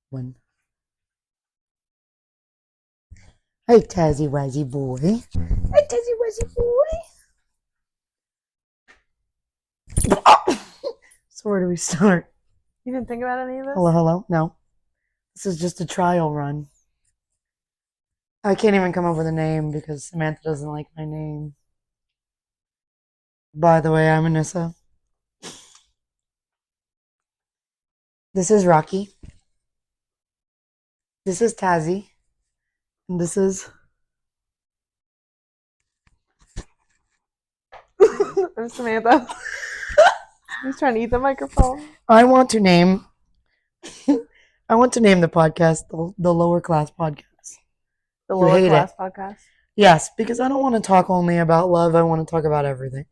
One. Hey, Tazzy Wazzy boy. Hey, Tazzy Wazzy boy. So where do we start? You didn't think about any of this? Hello, hello. No, this is just a trial run. I can't even come up with a name because Samantha doesn't like my name. By the way, I'm Anissa. This is Rocky. This is Tazzy. And this is. I'm Samantha. He's trying to eat the microphone. I want to name. I want to name the podcast the Lower Class Podcast. The You lower hate class it. podcast. Yes, because I don't want to talk only about love. I want to talk about everything.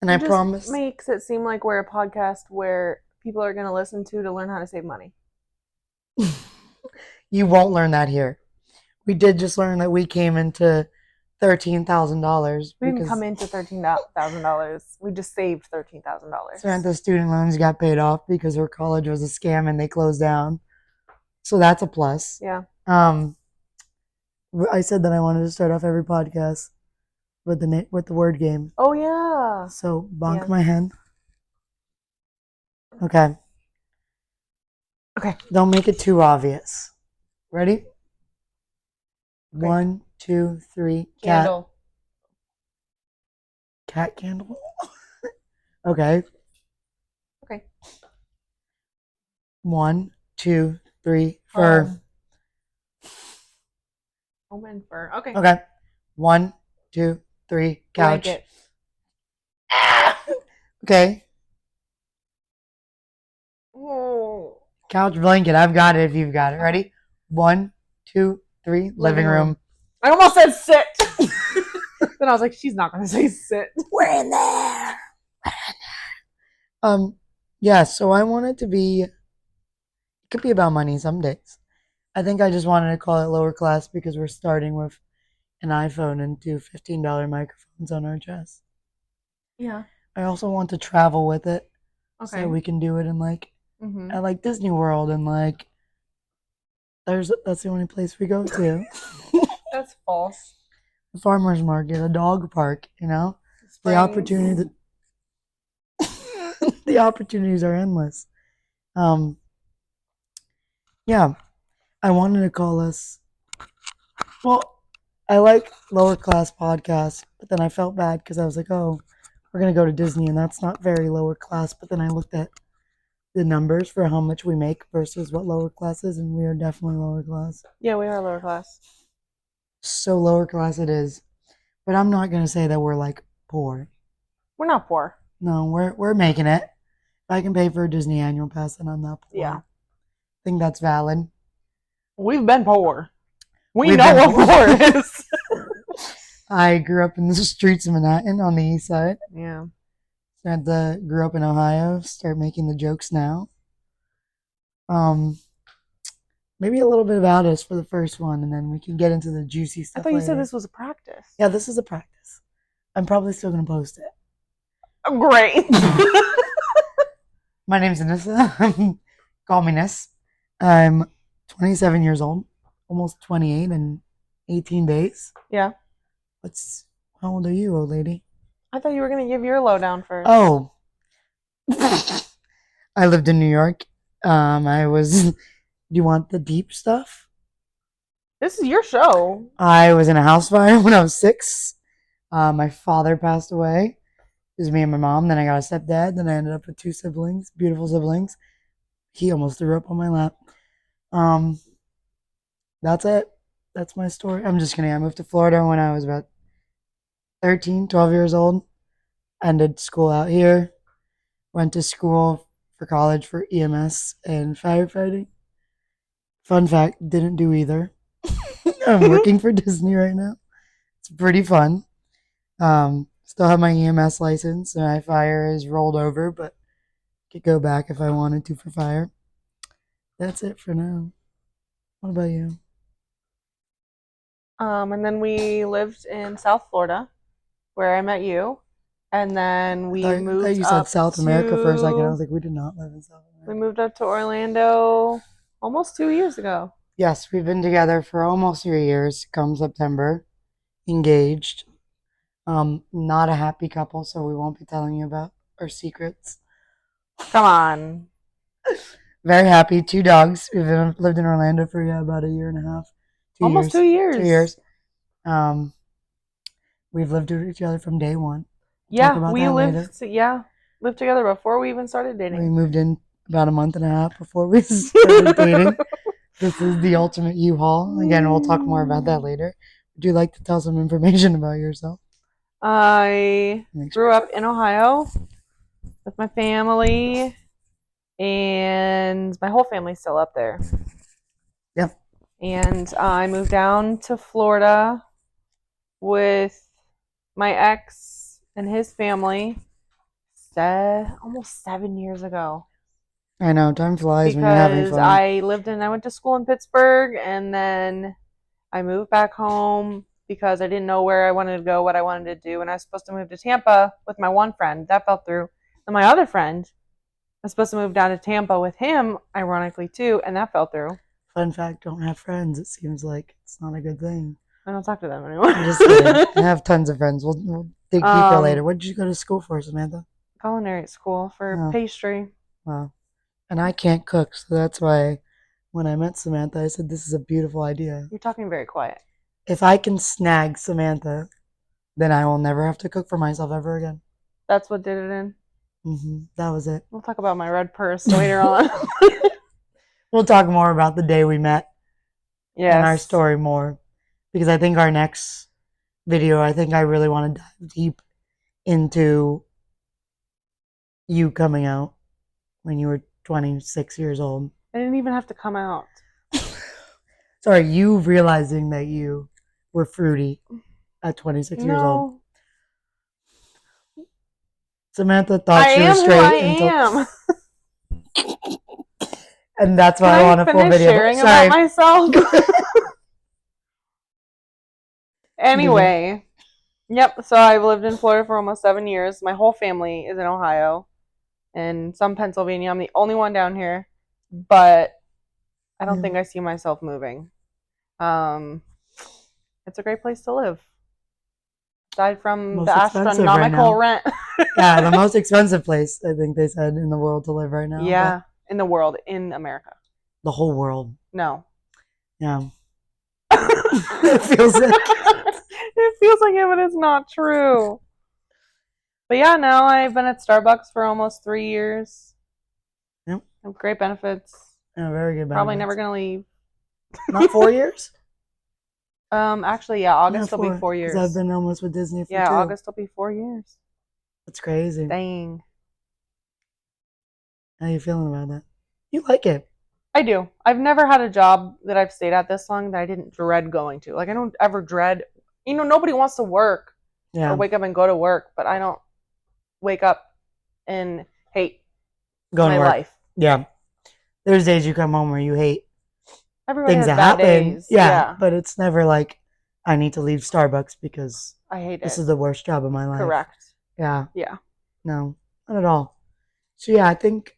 And I It just promise. makes it seem like we're a podcast where people are going to listen to learn how to save money. You won't learn that here. We did just learn that we came into $13,000. We didn't come into $13,000. We just saved $13,000. Samantha's student loans got paid off because her college was a scam and they closed down. So that's a plus. Yeah. I said that I wanted to start off every podcast with the word game. Oh, yeah. So bonk my head. Okay. Okay. Don't make it too obvious. Ready? Okay. 1, 2, 3. Candle. Cat candle? Okay. Okay. 1, 2, 3. Fur. Home and fur. Okay. Okay. 1, 2, 3. Couch. Blanket. Okay. Oh. Couch blanket. I've got it if you've got it. Ready? 1, 2, 3. Living room. I almost said sit. Then I was like, she's not going to say sit. We're in there. Yeah, so I want it to be, it could be about money some days. I think I just wanted to call it lower class because we're starting with an iPhone and two $15 microphones on our chest. Yeah. I also want to travel with it. Okay. So we can do it in at like Disney World and that's the only place we go to. That's false. The farmer's market, a dog park, Springs. The opportunity the opportunities are endless. Yeah. I wanted to call us I like lower class podcasts, but then I felt bad because I was like, oh, we're gonna go to Disney and that's not very lower class. But then I looked at the numbers for how much we make versus what lower class is, and we are definitely lower class. Yeah, we are lower class. So lower class it is. But I'm not gonna say that we're like poor. We're not poor. No, we're making it. If I can pay for a Disney annual pass, then I'm not poor. Yeah. I think that's valid. We've been poor. We've know been what poor is. I grew up in the streets of Manhattan on the east side. Yeah. Samantha grew up in Ohio. Start making the jokes now. Maybe a little bit about us for the first one, and then we can get into the juicy stuff. I thought you later. said this was a practice. Yeah, this is a practice. I'm probably still gonna post it. Oh, great. My name's Anissa. Call me Niss. I'm 27 years old, almost 28 in 18 days. Yeah. How old are you, old lady? I thought you were gonna give your lowdown first. Oh. I lived in New York. Do you want the deep stuff? This is your show. I was in a house fire when I was 6. My father passed away. It was me and my mom. Then I got a stepdad. Then I ended up with 2 siblings, beautiful siblings. He almost threw up on my lap. That's it. That's my story. I'm just kidding. I moved to Florida when I was about 13, 12 years old. Ended school out here. Went to school for college for EMS and firefighting. Fun fact, didn't do either. I'm working for Disney right now. It's pretty fun. Still have my EMS license, and my fire is rolled over, but could go back if I wanted to for fire. That's it for now. What about you? And then we lived in South Florida, where I met you, and then we moved I thought you up said South America for a second. I to- was like, we did not live in South America. We moved up to Orlando almost 2 years ago. Yes, we've been together for almost 3 years. Come September, engaged. Not a happy couple, so we won't be telling you about our secrets. Come on. Very happy. 2 dogs. We've lived in Orlando for about a year and a half. Almost 2 2 years. years. Um, we've lived with each other from day one. We'll talk Yeah, about we that later. lived together before we even started We dating. moved in about a month and a half before we started dating. This is the ultimate U-Haul. Again, we'll talk more about that later. Would you like to tell some information about yourself? I grew up in Ohio with my family, and my whole family's still up there. Yep. And I moved down to Florida with my ex and his family almost 7 years ago. I know, time flies when you're having Because fun. I went to school in Pittsburgh, and then I moved back home because I didn't know where I wanted to go, what I wanted to do, and I was supposed to move to Tampa with my one friend. That fell through. And my other friend, I was supposed to move down to Tampa with him, ironically too, and that fell through. Fun fact, don't have friends. It seems like it's not a good thing. I don't talk to them anymore. I'm just kidding. I have tons of friends. We'll dig deeper later. What did you go to school for, Samantha? Culinary school for pastry. Wow. And I can't cook, so that's why when I met Samantha, I said, this is a beautiful idea. You're talking very quiet. If I can snag Samantha, then I will never have to cook for myself ever again. That's what did it in. That was it. We'll talk about my red purse later on. We'll talk more about the day we met. Yes. And our story more. Because I think our next video, I think I really want to dive deep into you coming out when you were 26 years old. I didn't even have to come out. Sorry, you realizing that you were fruity at 26 years old. Samantha thought she was straight until. And that's why I want a full video. Sharing about myself. Anyway, yep. So I've lived in Florida for almost 7 years. My whole family is in Ohio and some Pennsylvania. I'm the only one down here, but I don't think I see myself moving. It's a great place to live. Aside from Most the astronomical rent. Yeah, the most expensive place, I think they said, in the world to live right now. Yeah, in the world, in America. The whole world. No. Yeah. It feels like it feels like it, but it's not true. But yeah, now I've been at Starbucks for almost 3 years. Yep. Have great benefits. Yeah, very good benefits. Probably never gonna leave. Not 4 years? Actually, yeah, August will be 4 years. Because I've been almost with Disney for 2. Yeah, August will be 4 years. That's crazy. Dang. How are you feeling about that? You like it. I do. I've never had a job that I've stayed at this long that I didn't dread going to. Like, I don't ever dread, nobody wants to work or wake up and go to work, but I don't wake up and hate my life. Yeah. There's days you come home where you hate Everybody things has that bad happen. days. Yeah, but it's never like I need to leave Starbucks because I hate this is the worst job of my life. Correct. Yeah. Yeah. No, not at all. So yeah, I think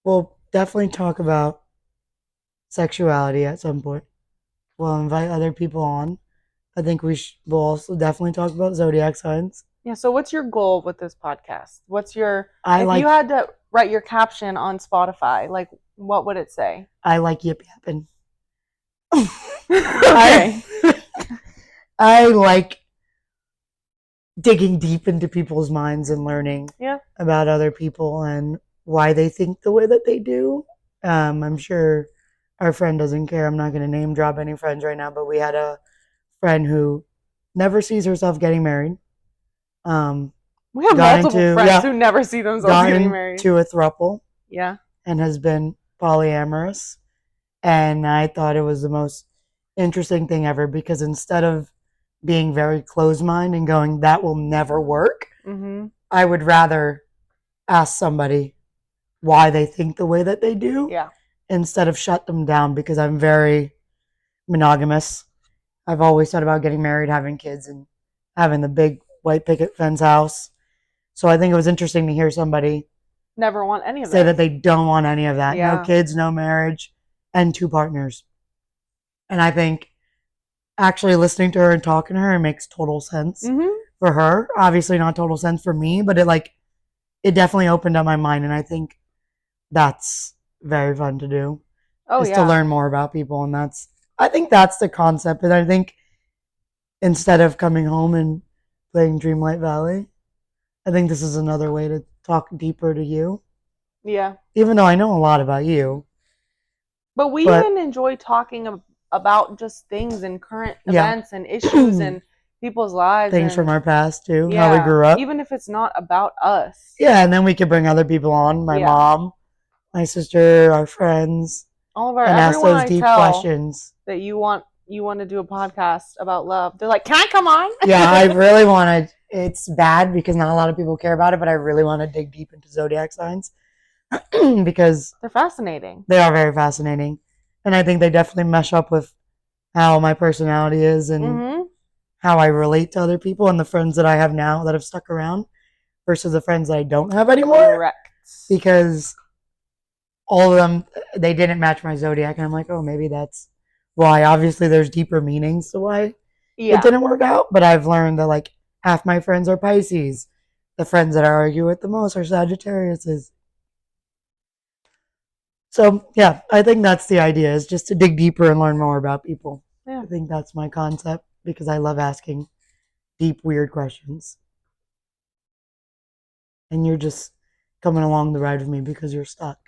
we'll definitely talk about sexuality at some point. We'll invite other people on. I think we'll also definitely talk about zodiac signs. Yeah, so what's your goal with this podcast? If you had to write your caption on Spotify, like, what would it say? I like yip yapping. Okay. I like digging deep into people's minds and learning about other people and why they think the way that they do. I'm sure our friend doesn't care. I'm not going to name drop any friends right now, but we had a friend who never sees herself getting married. We have multiple friends who never see themselves getting married. To a throuple. Yeah. And has been polyamorous. And I thought it was the most interesting thing ever because instead of being very closed-minded and going, that will never work, I would rather ask somebody why they think the way that they do instead of shut them down because I'm very monogamous. I've always thought about getting married, having kids, and having the big white picket fence house. So I think it was interesting to hear somebody never want any of say that this. they don't want any of that. No Yeah. kids, no marriage, and 2 partners. And I think actually listening to her and talking to her, it makes total sense Mm-hmm. for her. Obviously, not total sense for me, but it definitely opened up my mind, and I think that's very fun to do Oh is to yeah. learn more about people, and I think that's the concept. And I think instead of coming home and playing Dreamlight Valley, I think this is another way to talk deeper to you. Yeah. Even though I know a lot about you, But we but even enjoy talking about just things and current yeah, events and issues and people's lives things from and our past too, how we yeah, grew up. even if it's not about us. Yeah, and then we could bring other people on, my Yeah. mom, my sister, our friends, All of our and ask everyone those I deep tell questions. that you want to do a podcast about love. They're like, "Can I come on?" Yeah, I really want to. It's bad because not a lot of people care about it, but I really want to dig deep into zodiac signs because They're fascinating. they are very fascinating. And I think they definitely mesh up with how my personality is and Mhm. how I relate to other people and the friends that I have now that have stuck around versus the friends that I don't have anymore Correct. because all of them they didn't match my zodiac and I'm like, oh, maybe that's why. Obviously there's deeper meanings to why it Yeah. didn't work out, but I've learned that like half my friends are Pisces. The friends that I argue with the most are Sagittariuses. So yeah, I think that's the idea is just to dig deeper and learn more about people. Yeah. I think that's my concept because I love asking deep, weird questions. And you're just coming along the ride with me because you're stuck.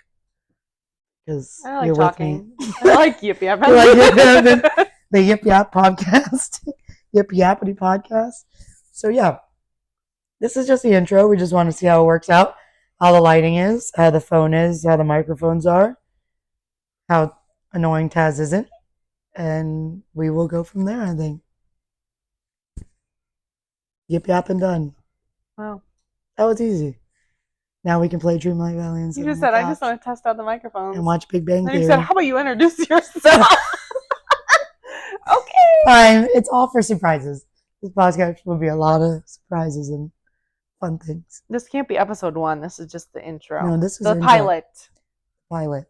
Because I like you're with me. talking. I like Yip Yap. You like the Yip Yap podcast, Yip Yappity podcast. So yeah, this is just the intro. We just want to see how it works out, how the lighting is, how the phone is, how the microphones are, how annoying Taz isn't, and we will go from there. I think. Yip Yap and done. Wow. That was easy. Now we can play Dreamlight Valley and You sit on just the said I just couch want to test out the and microphones. watch Big Bang Then you said, Theory. "How about you introduce yourself?" Okay. Fine, it's all for surprises. This podcast will be a lot of surprises and fun things. This can't be episode 1. This is just the No, intro. this is The intro pilot. pilot.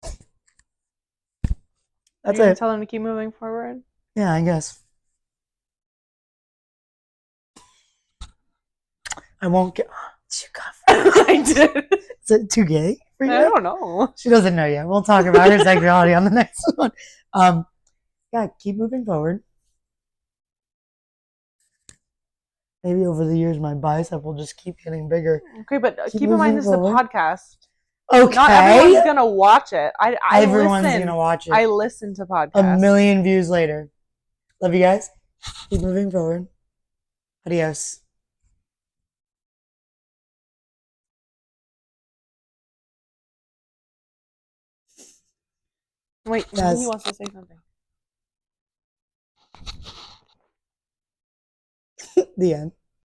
Are That's you gonna it. tell them to keep moving forward? Yeah, I guess. I won't get. I did. Is it too gay for I you? don't know. She doesn't know yet. We'll talk about her sexuality on the next one. Um, yeah, keep moving forward. Maybe over the years, my bicep will just keep getting bigger. Okay, but Keep keep in mind moving this is a forward. podcast. Not everyone's Okay. gonna watch it. I Everyone's listen. gonna watch it. I listen to A podcasts. million views later. Love you guys. Keep moving forward. Adios. Wait, maybe he Yes. wants to say something. The end.